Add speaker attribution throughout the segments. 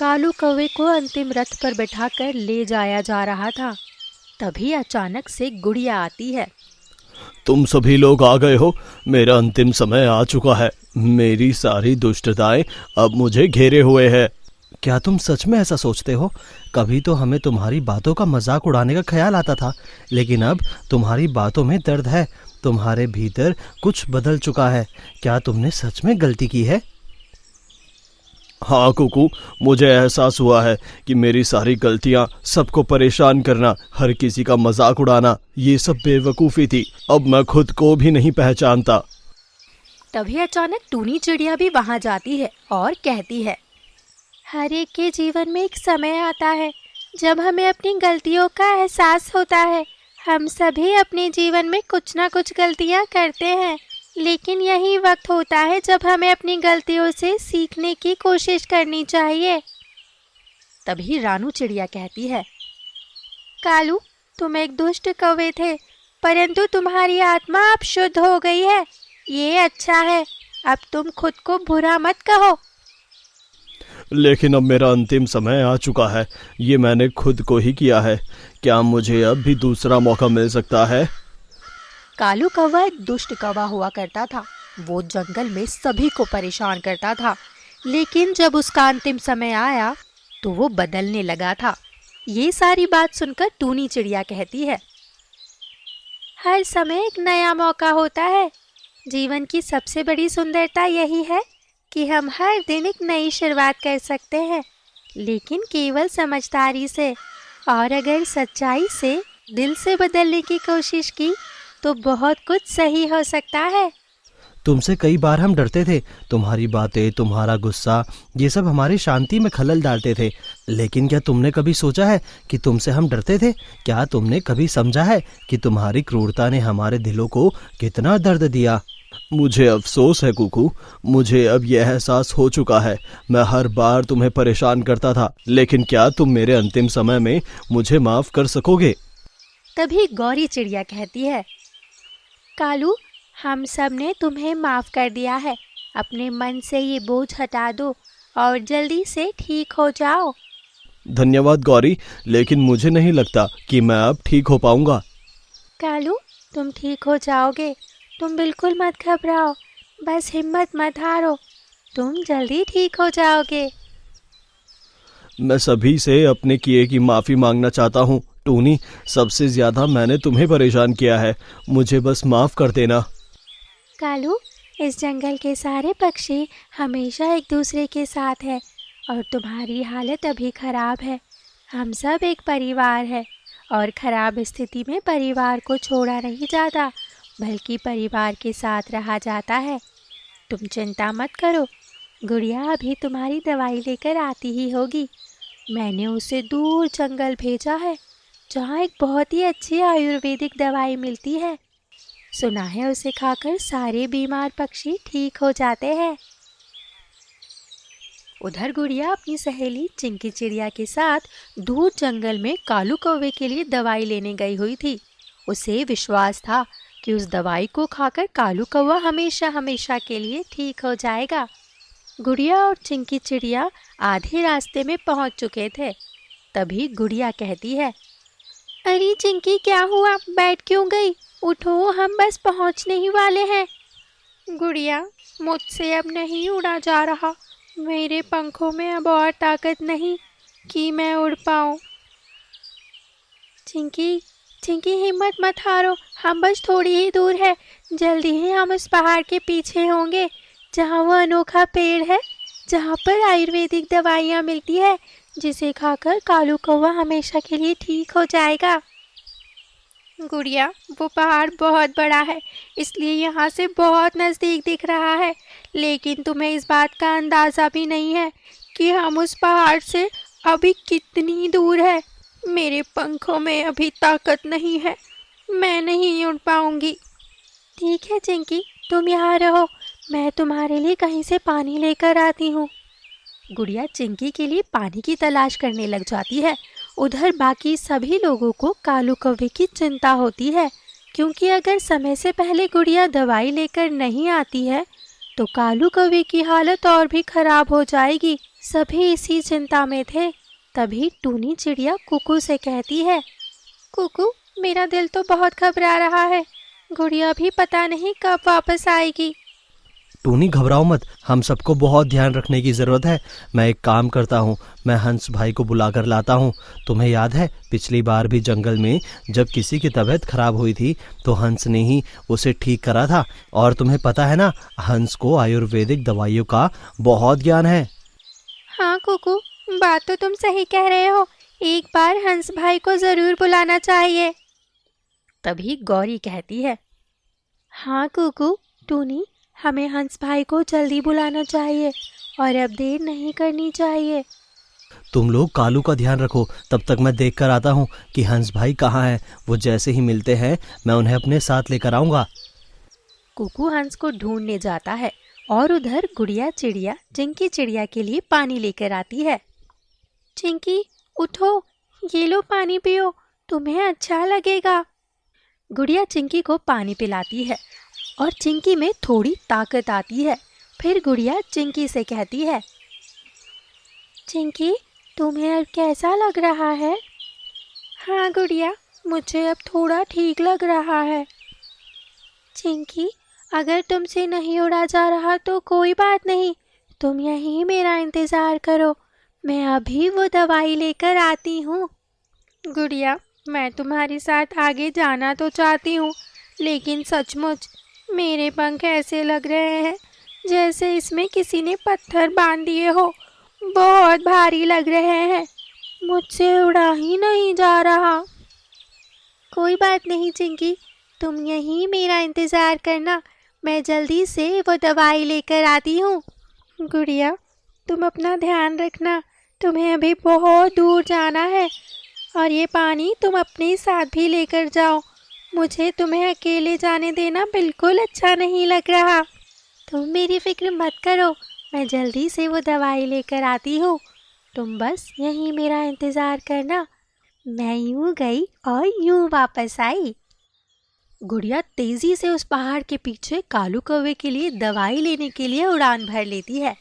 Speaker 1: कालू कौवे को अंतिम रथ पर बैठाकर ले जाया जा रहा था। तभी अचानक से गुड़िया आती है।
Speaker 2: तुम सभी लोग आ गए हो। मेरा अंतिम समय आ चुका है। मेरी सारी दुष्टताएं अब मुझे घेरे हुए है। क्या तुम सच में ऐसा सोचते हो? कभी तो हमें तुम्हारी बातों का मजाक उड़ाने का ख्याल आता था, लेकिन अब तुम्हारी बातों में दर्द है। तुम्हारे भीतर कुछ बदल चुका है। क्या तुमने सच में गलती की है? हाँ कुकू, मुझे एहसास हुआ है कि मेरी सारी गलतियाँ, सबको परेशान करना, हर किसी का मजाक उड़ाना, ये सब बेवकूफ़ी थी। अब मैं खुद को भी नहीं पहचानता।
Speaker 1: तभी अचानक टूनी चिड़िया भी वहां जाती है और कहती है, हर एक के जीवन में एक समय आता है जब हमें अपनी गलतियों का एहसास होता है। हम सभी अपने जीवन में कुछ ना कुछ गलतियां करते हैं, लेकिन यही वक्त होता है जब हमें अपनी गलतियों से सीखने की कोशिश करनी चाहिए। तभी रानू चिड़िया कहती है, कालू, तुम एक दुष्ट कौवे थे, परंतु तुम्हारी आत्मा अब शुद्ध हो गई है। ये अच्छा है। अब तुम खुद को बुरा मत कहो।
Speaker 2: लेकिन अब मेरा अंतिम समय आ चुका है। ये मैंने खुद को ही किया है। क्या मुझे अब भी दूसरा मौका मिल सकता है?
Speaker 1: कालू कौवा एक दुष्ट कौवा हुआ करता था। वो जंगल में सभी को परेशान करता था, लेकिन जब उसका अंतिम समय आया तो वो बदलने लगा था। ये सारी बात सुनकर टूनी चिड़िया कहती है, हर समय एक नया मौका होता है। जीवन की सबसे बड़ी सुंदरता यही है कि हम हर दिन एक नई शुरुआत कर सकते हैं, लेकिन केवल समझदारी से। और अगर सच्चाई से दिल से बदलने की कोशिश की तो बहुत कुछ सही हो सकता है।
Speaker 2: तुमसे कई बार हम डरते थे। तुम्हारी बातें, तुम्हारा गुस्सा, ये सब हमारी शांति में खलल डालते थे। लेकिन क्या तुमने कभी सोचा है कि तुमसे हम डरते थे? क्या तुमने कभी समझा है कि तुम्हारी क्रूरता ने हमारे दिलों को कितना दर्द दिया? मुझे अफसोस है कुकू, मुझे अब यह एहसास हो चुका है। मैं हर बार तुम्हें परेशान करता था, लेकिन क्या तुम मेरे अंतिम समय में मुझे माफ कर सकोगे?
Speaker 1: तभी गौरी चिड़िया कहती है, कालू, हम सब ने तुम्हें माफ कर दिया है। अपने मन से ये बोझ हटा दो और जल्दी से ठीक हो जाओ।
Speaker 2: धन्यवाद गौरी, लेकिन मुझे नहीं लगता कि मैं अब ठीक हो पाऊंगा।
Speaker 1: कालू, तुम ठीक हो जाओगे। तुम बिल्कुल मत घबराओ, बस हिम्मत मत हारो। तुम जल्दी ठीक हो जाओगे।
Speaker 2: मैं सभी से अपने किए की माफ़ी मांगना चाहता हूँ। टूनी, सबसे ज़्यादा मैंने तुम्हें परेशान किया है। मुझे बस माफ़ कर देना।
Speaker 1: कालू, इस जंगल के सारे पक्षी हमेशा एक दूसरे के साथ है और तुम्हारी हालत अभी खराब है। हम सब एक परिवार है और खराब स्थिति में परिवार को छोड़ा नहीं जाता, बल्कि परिवार के साथ रहा जाता है। तुम चिंता मत करो, गुड़िया अभी तुम्हारी दवाई लेकर आती ही होगी। मैंने उसे दूर जंगल भेजा है, जहाँ एक बहुत ही अच्छी आयुर्वेदिक दवाई मिलती है। सुना है उसे खाकर सारे बीमार पक्षी ठीक हो जाते हैं। उधर गुड़िया अपनी सहेली चिंकी चिड़िया के साथ दूर जंगल में कालू कौवे के लिए दवाई लेने गई हुई थी। उसे विश्वास था कि उस दवाई को खाकर कालू कौवा हमेशा हमेशा के लिए ठीक हो जाएगा। गुड़िया और चिंकी चिड़िया आधे रास्ते में पहुंच चुके थे। तभी गुड़िया कहती है, अरे चिंकी, क्या हुआ? बैठ क्यों गई? उठो, हम बस पहुंचने ही वाले हैं। गुड़िया, मुझसे अब नहीं उड़ा जा रहा। मेरे पंखों में अब और ताकत नहीं कि मैं उड़ पाऊं। चिंकी, चिंकी, हिम्मत मत हारो। हम बस थोड़ी ही दूर है। जल्दी ही हम उस पहाड़ के पीछे होंगे, जहाँ वो अनोखा पेड़ है, जहाँ पर आयुर्वेदिक दवाइयाँ मिलती है, जिसे खाकर कालू कौवा हमेशा के लिए ठीक हो जाएगा। गुड़िया, वो पहाड़ बहुत बड़ा है, इसलिए यहाँ से बहुत नज़दीक दिख रहा है, लेकिन तुम्हें इस बात का अंदाज़ा भी नहीं है कि हम उस पहाड़ से अभी कितनी दूर है। मेरे पंखों में अभी ताकत नहीं है, मैं नहीं उड़ पाऊंगी। ठीक है चिंकी, तुम यहाँ रहो, मैं तुम्हारे लिए कहीं से पानी लेकर आती हूँ। गुड़िया चिंकी के लिए पानी की तलाश करने लग जाती है। उधर बाकी सभी लोगों को कालू कौवे की चिंता होती है, क्योंकि अगर समय से पहले गुड़िया दवाई लेकर नहीं आती है तो कालू कौवे की हालत और भी खराब हो जाएगी सभी इसी चिंता में थे। तभी टूनी चिड़िया कुकू से कहती है, कुकू, मेरा दिल तो बहुत घबरा रहा है। गुड़िया भी पता नहीं कब वापस आएगी।
Speaker 2: टूनी घबराओ मत, हम सबको बहुत ध्यान रखने की ज़रूरत है। मैं एक काम करता हूँ, मैं हंस भाई को बुला कर लाता हूँ। तुम्हें याद है पिछली बार भी जंगल में जब किसी की तबीयत खराब हुई थी तो हंस ने ही उसे ठीक करा था। और तुम्हें पता है ना, हंस को आयुर्वेदिक दवाइयों का बहुत ज्ञान है।
Speaker 1: हाँ कुकू, बात तो तुम सही कह रहे हो। एक बार हंस भाई को ज़रूर बुलाना चाहिए। तभी गौरी कहती है, हाँ कुकू, टूनी, हमें हंस भाई को जल्दी बुलाना चाहिए और अब देर नहीं करनी चाहिए।
Speaker 2: तुम लोग कालू का ध्यान रखो, तब तक मैं देख कर आता हूँ कि हंस भाई कहाँ हैं। वो जैसे ही मिलते हैं मैं उन्हें अपने साथ लेकर आऊँगा।
Speaker 1: कुकू हंस को ढूंढने जाता है और उधर गुड़िया चिड़िया चिंकी चिड़िया के लिए पानी लेकर आती है। चिंकी, उठो, ये लो पानी पियो, तुम्हें अच्छा लगेगा। गुड़िया चिंकी को पानी पिलाती है और चिंकी में थोड़ी ताकत आती है। फिर गुड़िया चिंकी से कहती है, चिंकी, तुम्हें अब कैसा लग रहा है? हाँ गुड़िया, मुझे अब थोड़ा ठीक लग रहा है। चिंकी, अगर तुमसे नहीं उड़ा जा रहा तो कोई बात नहीं, तुम यहीं मेरा इंतज़ार करो, मैं अभी वो दवाई लेकर आती हूँ। गुड़िया, मैं तुम्हारे साथ आगे जाना तो चाहती हूँ, लेकिन सचमुच मेरे पंख ऐसे लग रहे हैं जैसे इसमें किसी ने पत्थर बांध दिए हो। बहुत भारी लग रहे हैं, मुझसे उड़ा ही नहीं जा रहा। कोई बात नहीं चिंकी, तुम यहीं मेरा इंतज़ार करना, मैं जल्दी से वो दवाई लेकर आती हूँ। गुड़िया, तुम अपना ध्यान रखना, तुम्हें अभी बहुत दूर जाना है और ये पानी तुम अपने साथ भी लेकर जाओ। मुझे तुम्हें अकेले जाने देना बिल्कुल अच्छा नहीं लग रहा। तुम मेरी फिक्र मत करो, मैं जल्दी से वो दवाई लेकर आती हूँ, तुम बस यहीं मेरा इंतज़ार करना। मैं यूँ गई और यूँ वापस आई। गुड़िया तेजी से उस पहाड़ के पीछे कालू कौवे के लिए दवाई लेने के लिए उड़ान भर लेती है।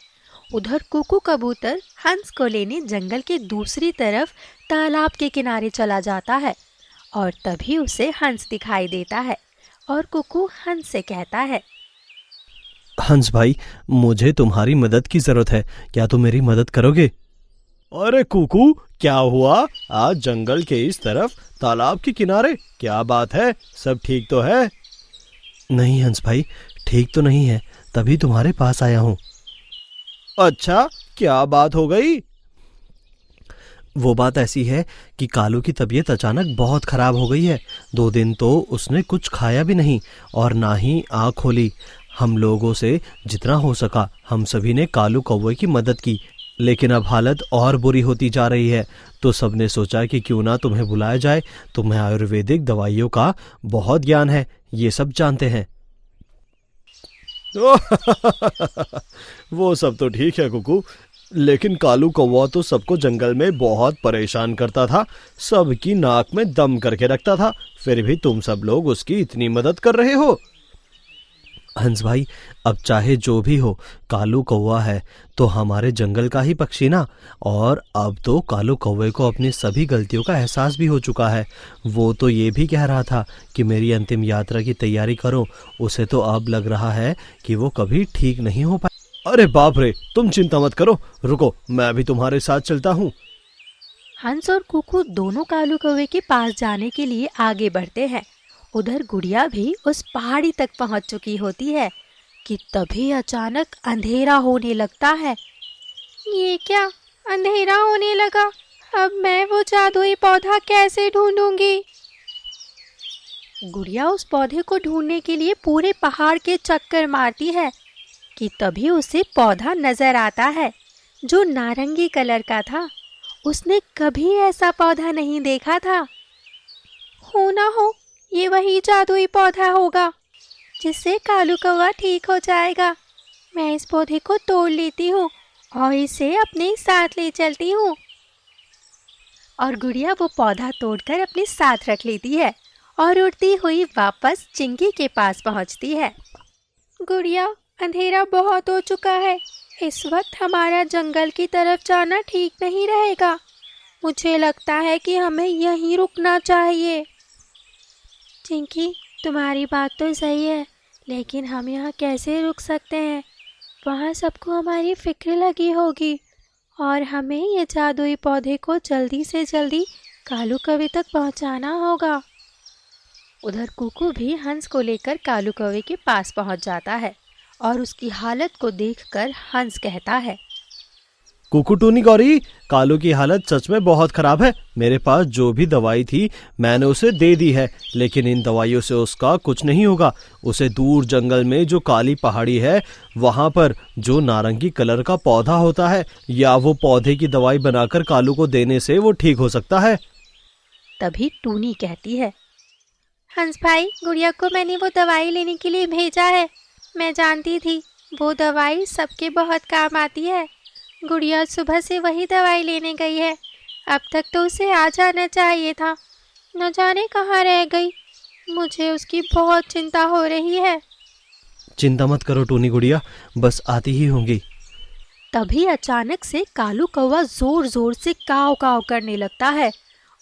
Speaker 1: उधर कुकू कबूतर हंस को लेने जंगल के दूसरी तरफ तालाब के किनारे चला जाता है और तभी उसे हंस दिखाई देता है और कुकू हंस से कहता है,
Speaker 2: हंस भाई, मुझे तुम्हारी मदद की जरूरत है, क्या तुम मेरी मदद करोगे? अरे कुकू, क्या हुआ? आज जंगल के इस तरफ तालाब के किनारे क्या बात है? सब ठीक तो है? नहीं हंस भाई, ठीक तो नहीं है, तभी तुम्हारे पास आया हूँ। अच्छा, क्या बात हो गई? वो बात ऐसी है कि कालू की तबीयत अचानक बहुत खराब हो गई है। 2 दिन तो उसने कुछ खाया भी नहीं और ना ही आँख खोली। हम लोगों से जितना हो सका हम सभी ने कालू कौवे की मदद की, लेकिन अब हालत और बुरी होती जा रही है। तो सबने सोचा कि क्यों ना तुम्हें बुलाया जाए, तुम्हें आयुर्वेदिक दवाइयों का बहुत ज्ञान है, ये सब जानते हैं। वो सब तो ठीक है कुकू, लेकिन कालू कौवा तो सबको जंगल में बहुत परेशान करता था, सबकी नाक में दम करके रखता था, फिर भी तुम सब लोग उसकी इतनी मदद कर रहे हो। हंस भाई, अब चाहे जो भी हो, कालू कौवा है तो हमारे जंगल का ही पक्षी ना। और अब तो कालू कौवे को अपनी सभी गलतियों का एहसास भी हो चुका है। वो तो ये भी कह रहा था कि मेरी अंतिम यात्रा की तैयारी करो। उसे तो अब लग रहा है कि वो कभी ठीक नहीं हो पाए। अरे बाप रे, तुम चिंता मत करो, रुको, मैं भी तुम्हारे साथ चलता हूँ।
Speaker 1: हंस और कुकू दोनों कालू कौवे के पास जाने के लिए आगे बढ़ते हैं। उधर गुड़िया भी उस पहाड़ी तक पहुंच चुकी होती है कि तभी अचानक अंधेरा होने लगता है। ये क्या, अंधेरा होने लगा? अब मैं वो जादुई पौधा कैसे ढूंढूंगी? गुड़िया उस पौधे को ढूंढने के लिए पूरे पहाड़ के चक्कर मारती है कि तभी उसे पौधा नजर आता है जो नारंगी कलर का था। उसने कभी ऐसा पौधा नहीं देखा था। हो ना हो ये वही जादुई पौधा होगा जिससे कालू कौवा ठीक हो जाएगा। मैं इस पौधे को तोड़ लेती हूँ और इसे अपने साथ ले चलती हूँ। और गुड़िया वो पौधा तोड़कर अपने साथ रख लेती है और उड़ती हुई वापस चिंकी के पास पहुँचती है। गुड़िया, अंधेरा बहुत हो चुका है, इस वक्त हमारा जंगल की तरफ जाना ठीक नहीं रहेगा। मुझे लगता है कि हमें यहीं रुकना चाहिए। चिंकी, तुम्हारी बात तो सही है, लेकिन हम यहाँ कैसे रुक सकते हैं? वहाँ सबको हमारी फिक्र लगी होगी और हमें ये जादुई पौधे को जल्दी से जल्दी कालू कौवे तक पहुँचाना होगा। उधर कुकू भी हंस को लेकर कालू कौवे के पास पहुँच जाता है और उसकी हालत को देखकर हंस कहता है,
Speaker 2: कुकू टूनी गौरी, कालू की हालत सच में बहुत खराब है। मेरे पास जो भी दवाई थी मैंने उसे दे दी है, लेकिन इन दवाइयों से उसका कुछ नहीं होगा। उसे दूर जंगल में जो काली पहाड़ी है वहां पर जो नारंगी कलर का पौधा होता है, या वो पौधे की दवाई बनाकर कालू को देने से वो ठीक हो सकता है।
Speaker 1: तभी टूनी कहती है, हंस भाई, गुड़िया को मैंने वो दवाई लेने के लिए भेजा है। मैं जानती थी वो दवाई सबके बहुत काम आती है। गुड़िया सुबह से वही दवाई लेने गई है। अब तक तो उसे आ जाना चाहिए था, न जाने कहाँ रह गई। मुझे उसकी बहुत चिंता हो रही है।
Speaker 2: चिंता मत करो टूनी गुड़िया, बस आती ही होंगी।
Speaker 1: तभी अचानक से कालू कौवा जोर जोर से काव काव करने लगता है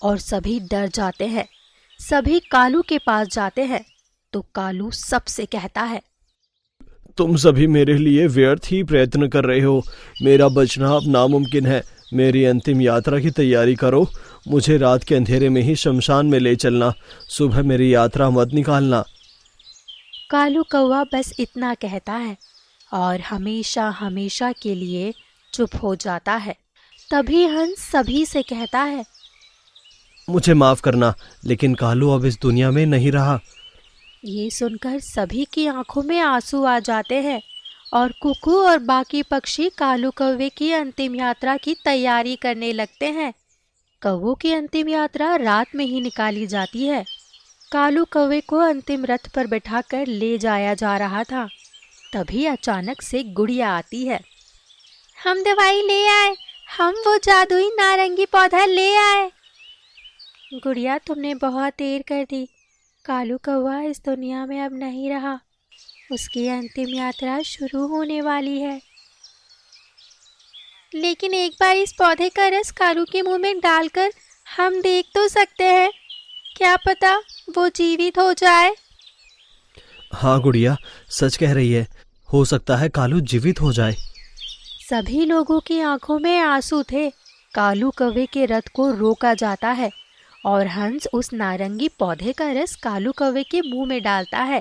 Speaker 1: और सभी डर जाते हैं। सभी कालू के पास जाते हैं तो कालू सबसे कहता है,
Speaker 2: तुम सभी मेरे लिए व्यर्थ ही प्रयत्न कर रहे हो। मेरा बचना अब नामुमकिन है। मेरी अंतिम यात्रा की तैयारी करो। मुझे रात के अंधेरे में ही शमशान में ले चलना। सुबह मेरी यात्रा मत निकालना।
Speaker 1: कालू कौवा बस इतना कहता है और हमेशा हमेशा के लिए चुप हो जाता है। तभी हंस सभी से कहता है,
Speaker 2: मुझे माफ करना, लेकिन कालू अब इस दुनिया में नहीं रहा।
Speaker 1: ये सुनकर सभी की आंखों में आंसू आ जाते हैं और कुकू और बाकी पक्षी कालू कौवे की अंतिम यात्रा की तैयारी करने लगते हैं। कौवों की अंतिम यात्रा रात में ही निकाली जाती है। कालू कौवे को अंतिम रथ पर बैठाकर ले जाया जा रहा था। तभी अचानक से गुड़िया आती है। हम दवाई ले आए, हम वो जादुई नारंगी पौधा ले आए। गुड़िया, तुमने बहुत देर कर दी। कालू कौवा इस दुनिया में अब नहीं रहा। उसकी अंतिम यात्रा शुरू होने वाली है। लेकिन एक बार इस पौधे का रस कालू के मुंह में डालकर हम देख तो सकते हैं। क्या पता वो जीवित हो जाए।
Speaker 2: हाँ गुड़िया, सच कह रही है। हो सकता है कालू जीवित हो जाए।
Speaker 1: सभी लोगों की आंखों में आंसू थे। कालू कौवे के रथ को रोका जाता है और हंस उस नारंगी पौधे का रस कालू कौवे के मुंह में डालता है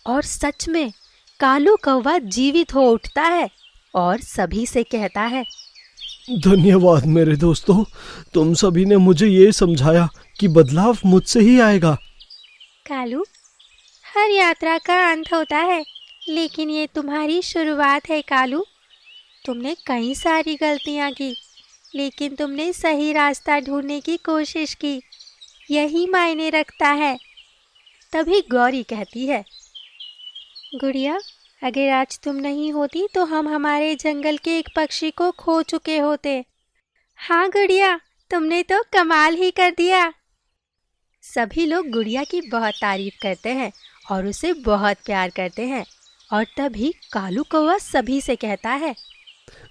Speaker 1: और सच में कालू कौवा जीवित हो उठता है और सभी से कहता है,
Speaker 2: धन्यवाद मेरे दोस्तों, तुम सभी ने मुझे ये समझाया कि बदलाव मुझसे ही आएगा।
Speaker 1: कालू, हर यात्रा का अंत होता है, लेकिन ये तुम्हारी शुरुआत है। कालू, तुमने कई सारी गलतियां की, लेकिन तुमने सही रास्ता ढूंढने की कोशिश की। यही मायने रखता है। तभी गौरी कहती है, गुड़िया, अगर आज तुम नहीं होती तो हम हमारे जंगल के एक पक्षी को खो चुके होते। हाँ गुड़िया, तुमने तो कमाल ही कर दिया। सभी लोग गुड़िया की बहुत तारीफ करते हैं और उसे बहुत प्यार करते हैं। और तभी कालू कौवा सभी से कहता है,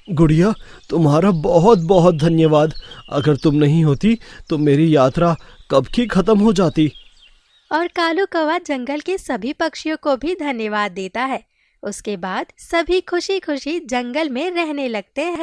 Speaker 2: गुड़िया, तुम्हारा बहुत बहुत धन्यवाद। अगर तुम नहीं होती तो मेरी यात्रा कब की खत्म हो जाती।
Speaker 1: और कालू कौवा जंगल के सभी पक्षियों को भी धन्यवाद देता है। उसके बाद सभी खुशी खुशी जंगल में रहने लगते हैं।